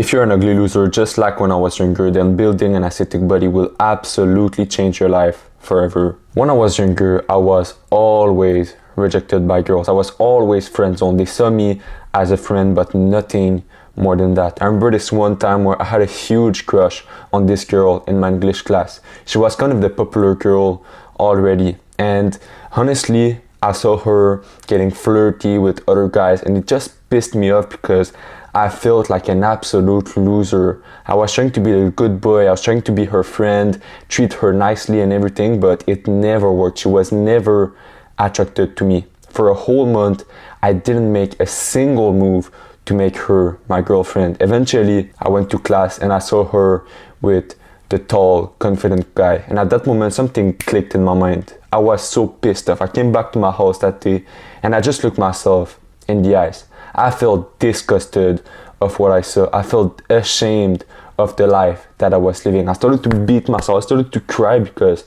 If you're an ugly loser, just like when I was younger, then building an aesthetic body will absolutely change your life forever. When I was younger, I was always rejected by girls. I was always friend zoned. They saw me as a friend, but nothing more than that. I remember this one time where I had a huge crush on this girl in my English class. She was kind of the popular girl already. And honestly, I saw her getting flirty with other guys, and it just pissed me off because I felt like an absolute loser. I was trying to be a good boy, I was trying to be her friend, treat her nicely and everything, but it never worked. She was never attracted to me. For a whole month, I didn't make a single move to make her my girlfriend. Eventually, I went to class and I saw her with the tall, confident guy. And at that moment, something clicked in my mind. I was so pissed off. I came back to my house that day and I just looked myself in the eyes. I felt disgusted of what I saw. I felt ashamed of the life that I was living. I started to beat myself. I started to cry because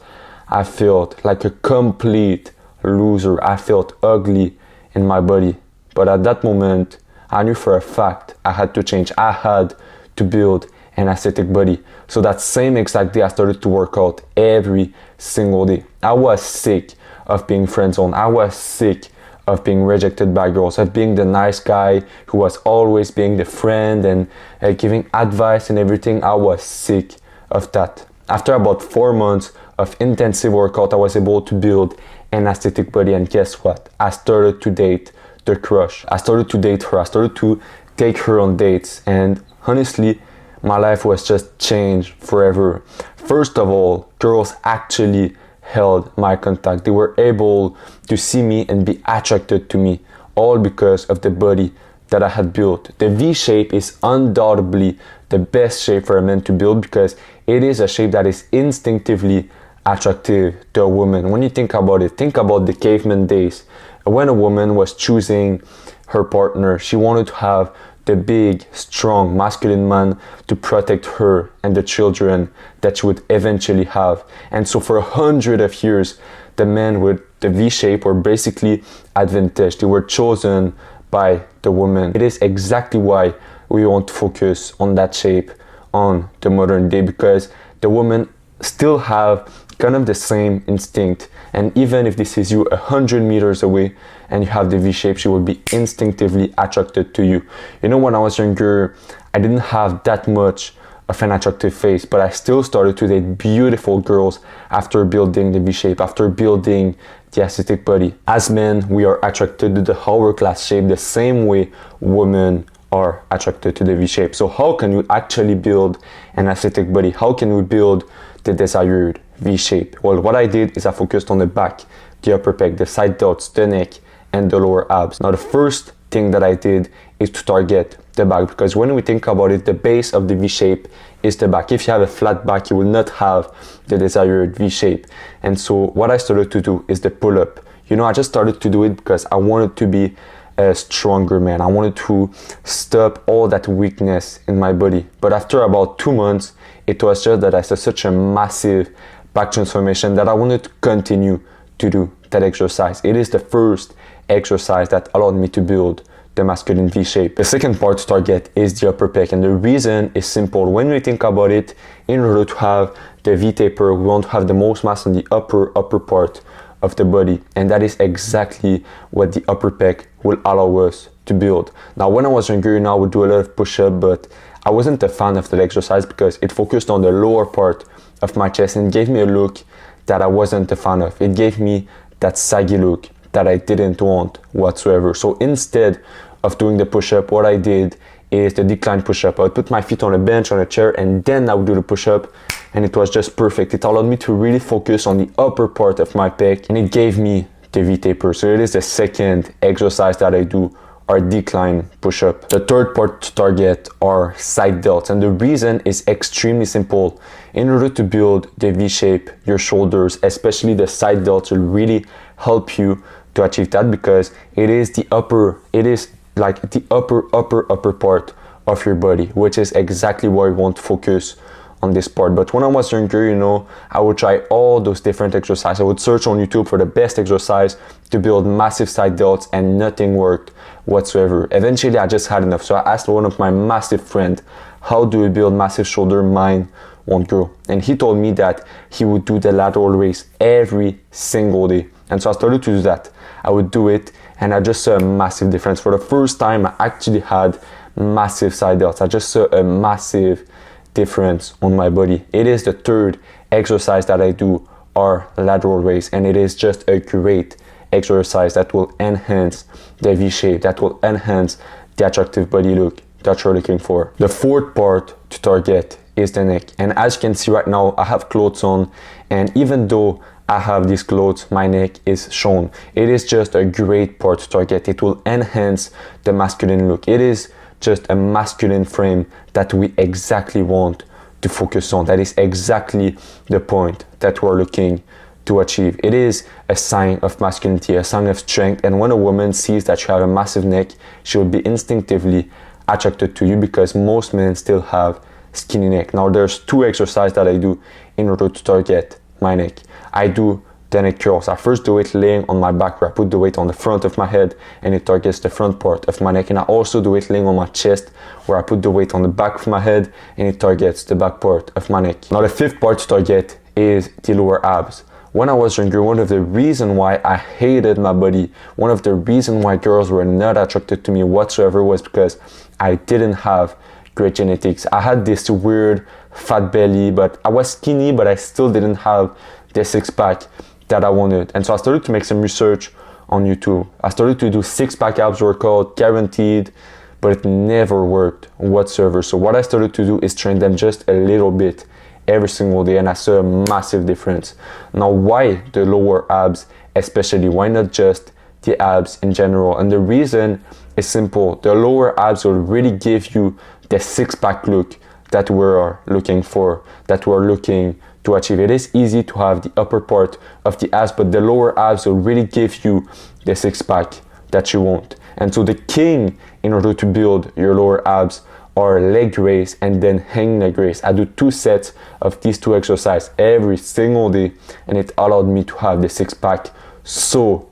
I felt like a complete loser. I felt ugly in my body. But at that moment, I knew for a fact I had to change. I had to build an aesthetic body. So that same exact day, I started to work out every single day. I was sick of being friend zoned. I was sick of being rejected by girls, of being the nice guy who was always being the friend and giving advice and everything. I was sick of that. After about 4 months of intensive workout, I was able to build an aesthetic body, and guess what? I started to date the crush. I started to date her. I started to take her on dates, and honestly, my life was just changed forever. First of all, girls actually held my contact. They were able to see me and be attracted to me, all because of the body that I had built. The V shape is undoubtedly the best shape for a man to build because it is a shape that is instinctively attractive to a woman. When you think about it, think about the caveman days. When a woman was choosing her partner, she wanted to have the big, strong, masculine man to protect her and the children that she would eventually have. And so for 100 of years, the men with the V shape were basically advantaged. They were chosen by the woman. It is exactly why we want to focus on that shape on the modern day, because the women still have kind of the same instinct, and even if this is you 100 meters away and you have the V shape, she will be instinctively attracted to you. You know, when I was younger, I didn't have that much of an attractive face, but I still started to date beautiful girls after building the V shape, after building the aesthetic body. As men, we are attracted to the hourglass shape the same way women are attracted to the V shape. So how can we actually build an aesthetic body? How can we build the desired V shape? Well, what I did is I focused on the back, the upper pec, the side delts, the neck, and the lower abs. Now, the first thing that I did is to target the back, because when we think about it, the base of the V shape is the back. If you have a flat back, you will not have the desired V shape. And so what I started to do is the pull-up. You know, I just started to do it because I wanted to be a stronger man. I wanted to stop all that weakness in my body. But after about 2 months, it was just that I saw such a massive back transformation that I wanted to continue to do that exercise. It is the first exercise that allowed me to build the masculine V shape. The second part to target is the upper pec, and the reason is simple. When we think about it, in order to have the V taper, we want to have the most mass on the upper part of the body, and that is exactly what the upper pec will allow us to build. Now, when I was younger, I would do a lot of push-up, but I wasn't a fan of that exercise because it focused on the lower part of my chest and gave me a look that I wasn't a fan of. It gave me that saggy look that I didn't want whatsoever. So instead of doing the push-up, what I did is the decline push-up. I would put my feet on a bench, on a chair, and then I would do the push-up, and it was just perfect. It allowed me to really focus on the upper part of my pec, and it gave me the V taper. So it is the second exercise that I do, our decline push-up. The third part to target are side delts, and the reason is extremely simple. In order to build the V shape, your shoulders, especially the side delts, will really help you to achieve that, because it is like the upper part of your body, which is exactly why we want to focus on this part. But when I was younger, I would try all those different exercises. I would search on YouTube for the best exercise to build massive side delts, and nothing worked whatsoever. Eventually, I just had enough. So I asked one of my massive friends how do we build massive shoulder? Mine won't grow. And he told me that he would do the lateral raise every single day. And so I started to do that. I would do it, and I just saw a massive difference. For the first time, I actually had massive side delts. I just saw a massive difference on my body. It is the third exercise that I do, or lateral raise, and it is just a great exercise that will enhance the V shape, that will enhance the attractive body look that you're looking for. The fourth part to target is the neck, and as you can see right now, I have clothes on, and even though I have these clothes, my neck is shown. It is just a great part to target. It will enhance the masculine look. It is just a masculine frame that we exactly want to focus on. That is exactly the point that we're looking to achieve. It is a sign of masculinity, a sign of strength, and when a woman sees that you have a massive neck, she will be instinctively attracted to you, because most men still have skinny neck. Now there's two exercises that I do in order to target my neck. I do the neck curls. I first do it laying on my back, where I put the weight on the front of my head and it targets the front part of my neck. And I also do it laying on my chest, where I put the weight on the back of my head and it targets the back part of my neck. Now the fifth part to target is the lower abs. When I was younger, one of the reasons why I hated my body, one of the reasons why girls were not attracted to me whatsoever, was because I didn't have great genetics. I had this weird fat belly, but I was skinny, but I still didn't have the six-pack that I wanted. And so I started to make some research on YouTube. I started to do six-pack abs workout, guaranteed, but it never worked whatsoever. So what I started to do is train them just a little bit every single day, and I saw a massive difference. Now, why the lower abs especially? Why not just the abs in general? And the reason is simple. The lower abs will really give you the six-pack look that we're looking for, that we're looking to achieve. It is easy to have the upper part of the abs, but the lower abs will really give you the six-pack that you want. And so the king in order to build your lower abs are leg raise and then hang leg raise. I do 2 sets of these 2 exercises every single day, and it allowed me to have the six-pack so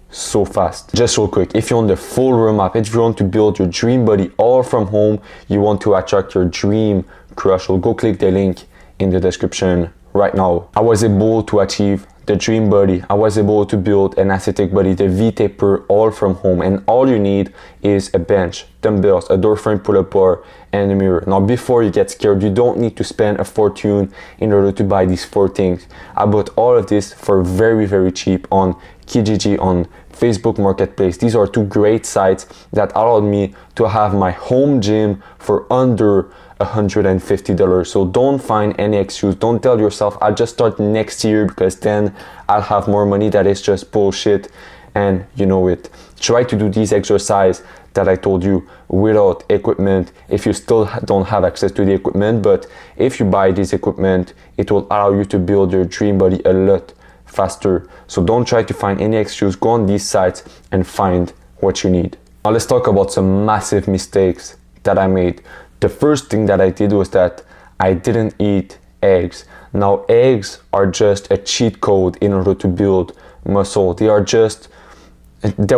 fast. Just real quick, if you want the full roadmap, if you want to build your dream body all from home, you want to attract your dream crush, go click the link in the description right now. I was able to achieve the dream body. I was able to build an aesthetic body, the V-taper, all from home. And all you need is a bench, dumbbells, a door frame pull-up bar, and a mirror. Now, before you get scared, you don't need to spend a fortune in order to buy these 4 things. I bought all of this for very cheap on Kijiji, on Facebook Marketplace. These are 2 great sites that allowed me to have my home gym for under $150. So don't find any excuse. Don't tell yourself I'll just start next year because then I'll have more money. That is just bullshit, and you know it. Try to do these exercises that I told you without equipment if you still don't have access to the equipment. But if you buy this equipment, it will allow you to build your dream body a lot faster. So don't try to find any excuse. Go on these sites and find what you need. Now let's talk about some massive mistakes that I made. The first thing that I did was that I didn't eat eggs. Now, eggs are just a cheat code in order to build muscle. There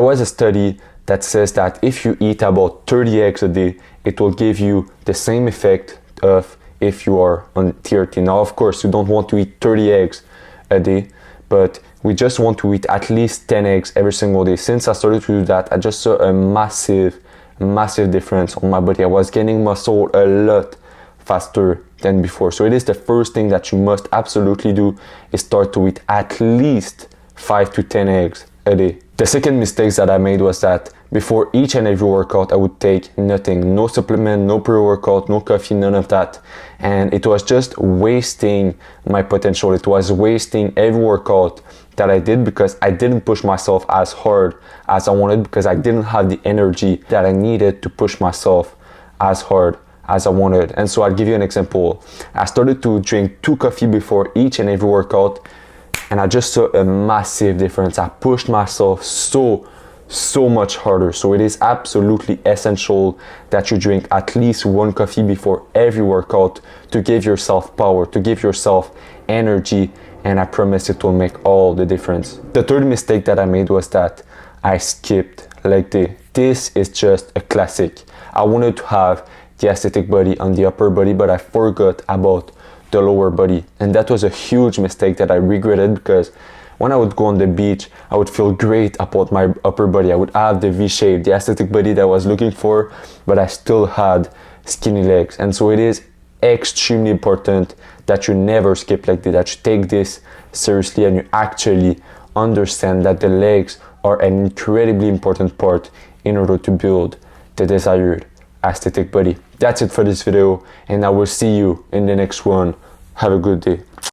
was a study that says that if you eat about 30 eggs a day, it will give you the same effect of if you are on TRT. Now, of course, you don't want to eat 30 eggs a day, but we just want to eat at least 10 eggs every single day. Since I started to do that, I just saw a massive difference on my body. I was gaining muscle a lot faster than before. So it is the first thing that you must absolutely do, is start to eat at least 5 to 10 eggs a day. The second mistake that I made was that before each and every workout, I would take nothing, no supplement, no pre-workout, no coffee, none of that. And it was just wasting my potential. It was wasting every workout that I did because I didn't push myself as hard as I wanted, because I didn't have the energy that I needed to push myself as hard as I wanted. And so I'll give you an example. I started to drink 2 coffee before each and every workout, and I just saw a massive difference. I pushed myself so much harder. So it is absolutely essential that you drink at least 1 coffee before every workout to give yourself power, to give yourself energy, and I promise it will make all the difference. The third mistake that I made was that I skipped leg day. This is just a classic. I wanted to have the aesthetic body on the upper body, but I forgot about the lower body. And that was a huge mistake that I regretted, because when I would go on the beach, I would feel great about my upper body. I would have the V shape, the aesthetic body that I was looking for, but I still had skinny legs. And so it is extremely important that you never skip leg day, that you take this seriously and you actually understand that the legs are an incredibly important part in order to build the desired aesthetic body. That's it for this video, and I will see you in the next one. Have a good day.